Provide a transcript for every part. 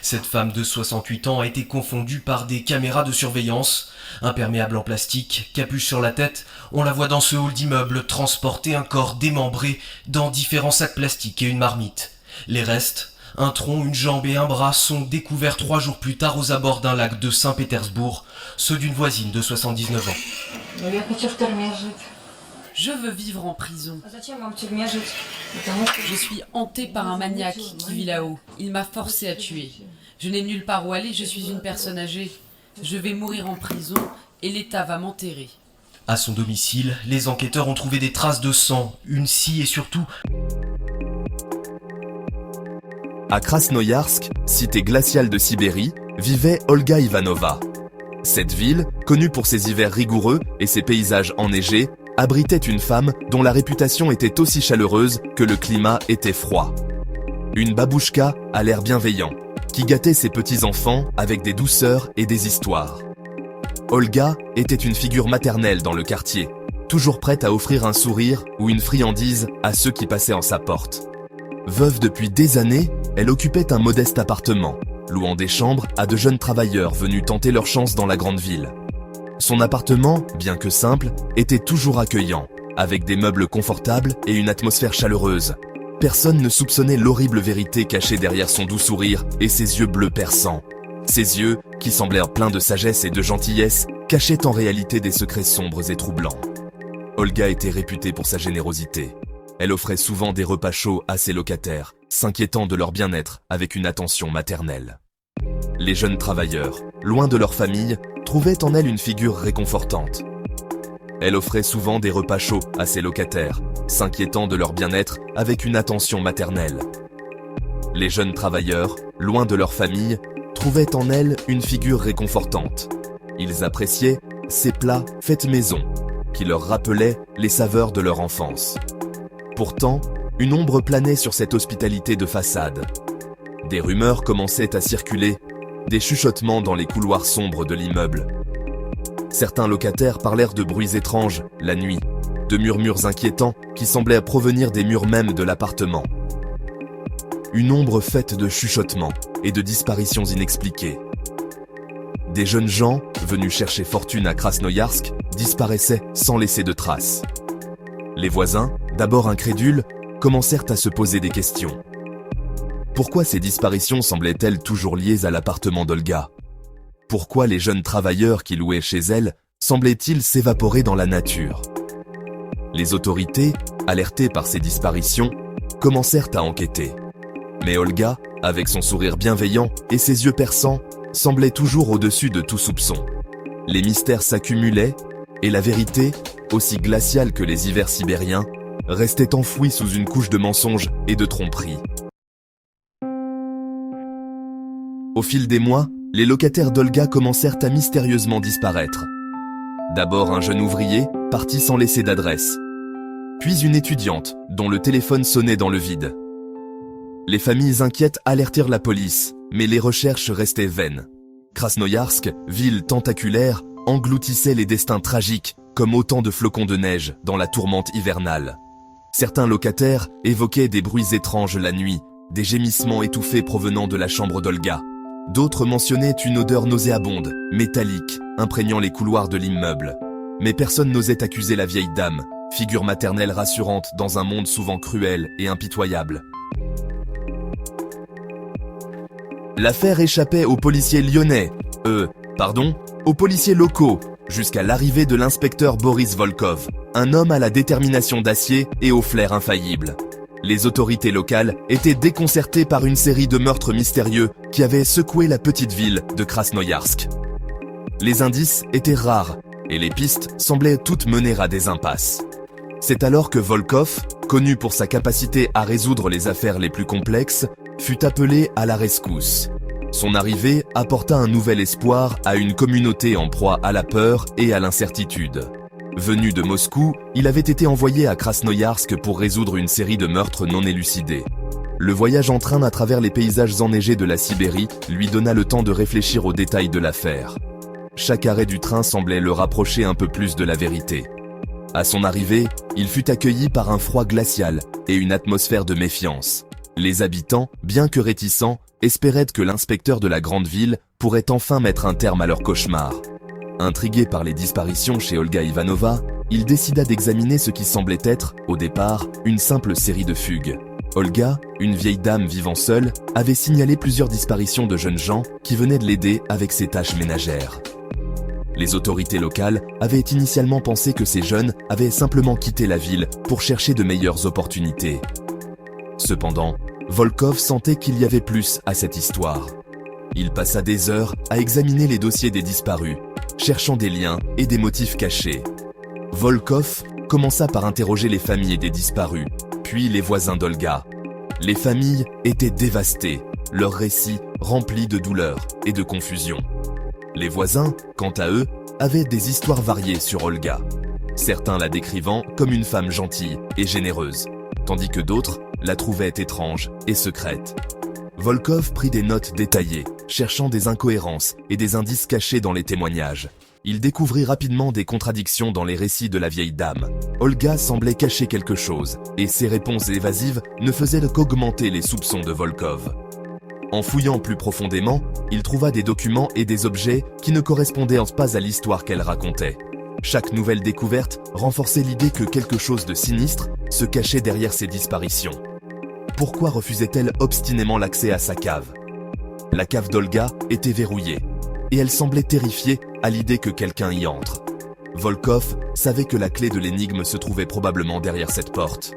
Cette femme de 68 ans a été confondue par des caméras de surveillance. Imperméable en plastique, capuche sur la tête, on la voit dans ce hall d'immeuble transporter un corps démembré dans différents sacs plastiques et une marmite. Les restes, un tronc, une jambe et un bras, sont découverts 3 jours plus tard aux abords d'un lac de Saint-Pétersbourg, ceux d'une voisine de 79 ans. Je veux vivre en prison. Je suis hantée par un maniaque qui vit là-haut. Il m'a forcé à tuer. Je n'ai nulle part où aller, je suis une personne âgée. Je vais mourir en prison et l'État va m'enterrer. À son domicile, les enquêteurs ont trouvé des traces de sang, une scie et surtout... À Krasnoïarsk, cité glaciale de Sibérie, vivait Olga Ivanova. Cette ville, connue pour ses hivers rigoureux et ses paysages enneigés, abritait une femme dont la réputation était aussi chaleureuse que le climat était froid. Une babouchka à l'air bienveillant, qui gâtait ses petits-enfants avec des douceurs et des histoires. Olga était une figure maternelle dans le quartier, toujours prête à offrir un sourire ou une friandise à ceux qui passaient en sa porte. Veuve depuis des années, elle occupait un modeste appartement, louant des chambres à de jeunes travailleurs venus tenter leur chance dans la grande ville. Son appartement, bien que simple, était toujours accueillant, avec des meubles confortables et une atmosphère chaleureuse. Personne ne soupçonnait l'horrible vérité cachée derrière son doux sourire et ses yeux bleus perçants. Ses yeux, qui semblèrent pleins de sagesse et de gentillesse, cachaient en réalité des secrets sombres et troublants. Olga était réputée pour sa générosité. Elle offrait souvent des repas chauds à ses locataires, s'inquiétant de leur bien-être avec une attention maternelle. Les jeunes travailleurs, loin de leur famille, trouvaient en elle une figure réconfortante. Elle offrait souvent des repas chauds à ses locataires, s'inquiétant de leur bien-être avec une attention maternelle. Les jeunes travailleurs, loin de leur famille, trouvaient en elle une figure réconfortante. Ils appréciaient ces plats faits maison, qui leur rappelaient les saveurs de leur enfance. Pourtant, une ombre planait sur cette hospitalité de façade. Des rumeurs commençaient à circuler, des chuchotements dans les couloirs sombres de l'immeuble. Certains locataires parlèrent de bruits étranges, la nuit, de murmures inquiétants qui semblaient provenir des murs mêmes de l'appartement. Une ombre faite de chuchotements et de disparitions inexpliquées. Des jeunes gens, venus chercher fortune à Krasnoïarsk, disparaissaient sans laisser de traces. Les voisins, d'abord incrédules, commencèrent à se poser des questions. Pourquoi ces disparitions semblaient-elles toujours liées à l'appartement d'Olga ? Pourquoi les jeunes travailleurs qui louaient chez elle semblaient-ils s'évaporer dans la nature ? Les autorités, alertées par ces disparitions, commencèrent à enquêter. Mais Olga, avec son sourire bienveillant et ses yeux perçants, semblait toujours au-dessus de tout soupçon. Les mystères s'accumulaient et la vérité, aussi glaciale que les hivers sibériens, restait enfouie sous une couche de mensonges et de tromperies. Au fil des mois, les locataires d'Olga commencèrent à mystérieusement disparaître. D'abord un jeune ouvrier, parti sans laisser d'adresse. Puis une étudiante, dont le téléphone sonnait dans le vide. Les familles inquiètes alertèrent la police, mais les recherches restaient vaines. Krasnoïarsk, ville tentaculaire, engloutissait les destins tragiques comme autant de flocons de neige dans la tourmente hivernale. Certains locataires évoquaient des bruits étranges la nuit, des gémissements étouffés provenant de la chambre d'Olga. D'autres mentionnaient une odeur nauséabonde, métallique, imprégnant les couloirs de l'immeuble. Mais personne n'osait accuser la vieille dame, figure maternelle rassurante dans un monde souvent cruel et impitoyable. L'affaire échappait aux policiers lyonnais, aux policiers locaux, jusqu'à l'arrivée de l'inspecteur Boris Volkov, un homme à la détermination d'acier et au flair infaillible. Les autorités locales étaient déconcertées par une série de meurtres mystérieux qui avaient secoué la petite ville de Krasnoïarsk. Les indices étaient rares et les pistes semblaient toutes mener à des impasses. C'est alors que Volkov, connu pour sa capacité à résoudre les affaires les plus complexes, fut appelé à la rescousse. Son arrivée apporta un nouvel espoir à une communauté en proie à la peur et à l'incertitude. Venu de Moscou, il avait été envoyé à Krasnoïarsk pour résoudre une série de meurtres non élucidés. Le voyage en train à travers les paysages enneigés de la Sibérie lui donna le temps de réfléchir aux détails de l'affaire. Chaque arrêt du train semblait le rapprocher un peu plus de la vérité. À son arrivée, il fut accueilli par un froid glacial et une atmosphère de méfiance. Les habitants, bien que réticents, espéraient que l'inspecteur de la grande ville pourrait enfin mettre un terme à leur cauchemar. Intrigué par les disparitions chez Olga Ivanova, il décida d'examiner ce qui semblait être, au départ, une simple série de fugues. Olga, une vieille dame vivant seule, avait signalé plusieurs disparitions de jeunes gens qui venaient de l'aider avec ses tâches ménagères. Les autorités locales avaient initialement pensé que ces jeunes avaient simplement quitté la ville pour chercher de meilleures opportunités. Cependant, Volkov sentait qu'il y avait plus à cette histoire. Il passa des heures à examiner les dossiers des disparus, cherchant des liens et des motifs cachés. Volkov commença par interroger les familles des disparus, puis les voisins d'Olga. Les familles étaient dévastées, leurs récits remplis de douleur et de confusion. Les voisins, quant à eux, avaient des histoires variées sur Olga, certains la décrivant comme une femme gentille et généreuse, tandis que d'autres la trouvaient étrange et secrète. Volkov prit des notes détaillées, cherchant des incohérences et des indices cachés dans les témoignages. Il découvrit rapidement des contradictions dans les récits de la vieille dame. Olga semblait cacher quelque chose, et ses réponses évasives ne faisaient qu'augmenter les soupçons de Volkov. En fouillant plus profondément, il trouva des documents et des objets qui ne correspondaient pas à l'histoire qu'elle racontait. Chaque nouvelle découverte renforçait l'idée que quelque chose de sinistre se cachait derrière ces disparitions. Pourquoi refusait-elle obstinément l'accès à sa cave? La cave d'Olga était verrouillée, et elle semblait terrifiée à l'idée que quelqu'un y entre. Volkov savait que la clé de l'énigme se trouvait probablement derrière cette porte.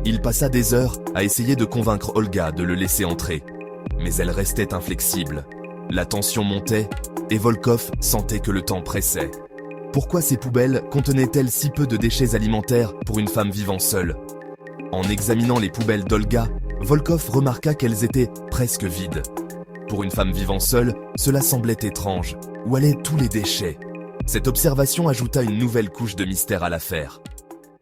Il passa des heures à essayer de convaincre Olga de le laisser entrer, mais elle restait inflexible. La tension montait, et Volkov sentait que le temps pressait. Pourquoi ces poubelles contenaient-elles si peu de déchets alimentaires pour une femme vivant seule? En examinant les poubelles d'Olga, Volkov remarqua qu'elles étaient presque vides. Pour une femme vivant seule, cela semblait étrange. Où allaient tous les déchets? Cette observation ajouta une nouvelle couche de mystère à l'affaire.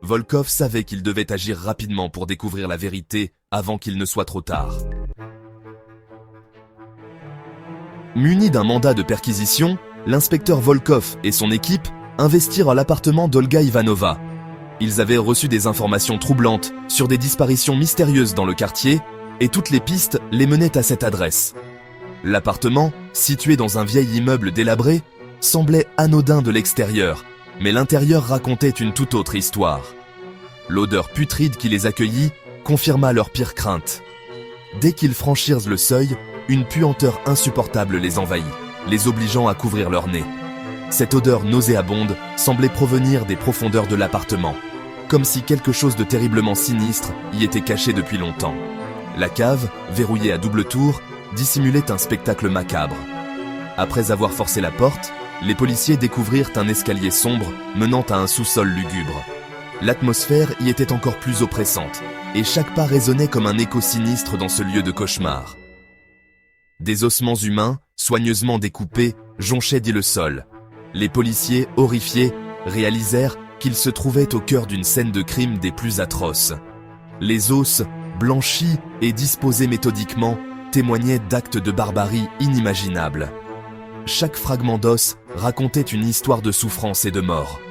Volkov savait qu'il devait agir rapidement pour découvrir la vérité avant qu'il ne soit trop tard. Muni d'un mandat de perquisition, l'inspecteur Volkov et son équipe investirent à l'appartement d'Olga Ivanova. Ils avaient reçu des informations troublantes sur des disparitions mystérieuses dans le quartier, et toutes les pistes les menaient à cette adresse. L'appartement, situé dans un vieil immeuble délabré, semblait anodin de l'extérieur, mais l'intérieur racontait une toute autre histoire. L'odeur putride qui les accueillit confirma leurs pires craintes. Dès qu'ils franchirent le seuil, une puanteur insupportable les envahit, les obligeant à couvrir leur nez. Cette odeur nauséabonde semblait provenir des profondeurs de l'appartement, comme si quelque chose de terriblement sinistre y était caché depuis longtemps. La cave, verrouillée à double tour, dissimulait un spectacle macabre. Après avoir forcé la porte, les policiers découvrirent un escalier sombre menant à un sous-sol lugubre. L'atmosphère y était encore plus oppressante, et chaque pas résonnait comme un écho sinistre dans ce lieu de cauchemar. Des ossements humains, soigneusement découpés, jonchaient le sol. Les policiers, horrifiés, réalisèrent qu'ils se trouvaient au cœur d'une scène de crime des plus atroces. Les os, blanchis et disposés méthodiquement, témoignaient d'actes de barbarie inimaginables. Chaque fragment d'os racontait une histoire de souffrance et de mort.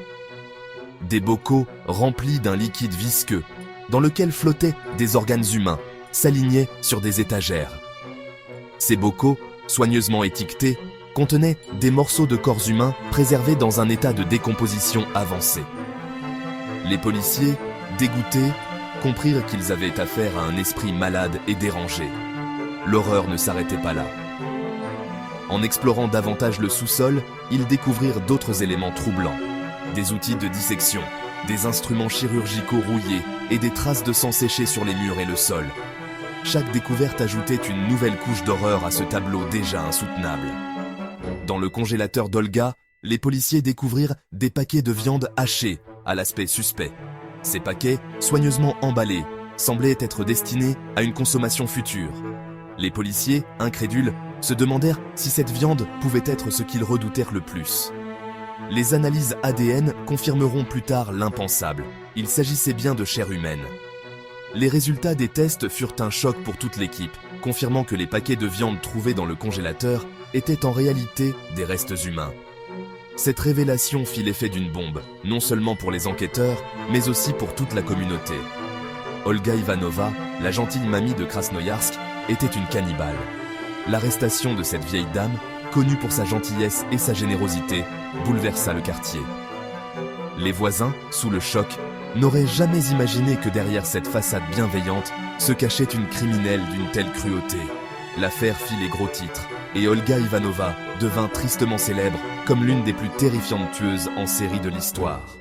Des bocaux remplis d'un liquide visqueux, dans lequel flottaient des organes humains, s'alignaient sur des étagères. Ces bocaux, soigneusement étiquetés, contenaient des morceaux de corps humains préservés dans un état de décomposition avancé. Les policiers, dégoûtés, comprirent qu'ils avaient affaire à un esprit malade et dérangé. L'horreur ne s'arrêtait pas là. En explorant davantage le sous-sol, ils découvrirent d'autres éléments troublants. Des outils de dissection, des instruments chirurgicaux rouillés et des traces de sang séché sur les murs et le sol. Chaque découverte ajoutait une nouvelle couche d'horreur à ce tableau déjà insoutenable. Dans le congélateur d'Olga, les policiers découvrirent des paquets de viande hachée, à l'aspect suspect. Ces paquets, soigneusement emballés, semblaient être destinés à une consommation future. Les policiers, incrédules, se demandèrent si cette viande pouvait être ce qu'ils redoutèrent le plus. Les analyses ADN confirmeront plus tard l'impensable. Il s'agissait bien de chair humaine. Les résultats des tests furent un choc pour toute l'équipe, confirmant que les paquets de viande trouvés dans le congélateur étaient en réalité des restes humains. Cette révélation fit l'effet d'une bombe, non seulement pour les enquêteurs, mais aussi pour toute la communauté. Olga Ivanova, la gentille mamie de Krasnoïarsk, était une cannibale. L'arrestation de cette vieille dame, connue pour sa gentillesse et sa générosité, bouleversa le quartier. Les voisins, sous le choc, n'auraient jamais imaginé que derrière cette façade bienveillante se cachait une criminelle d'une telle cruauté. L'affaire fit les gros titres, et Olga Ivanova devint tristement célèbre comme l'une des plus terrifiantes tueuses en série de l'histoire.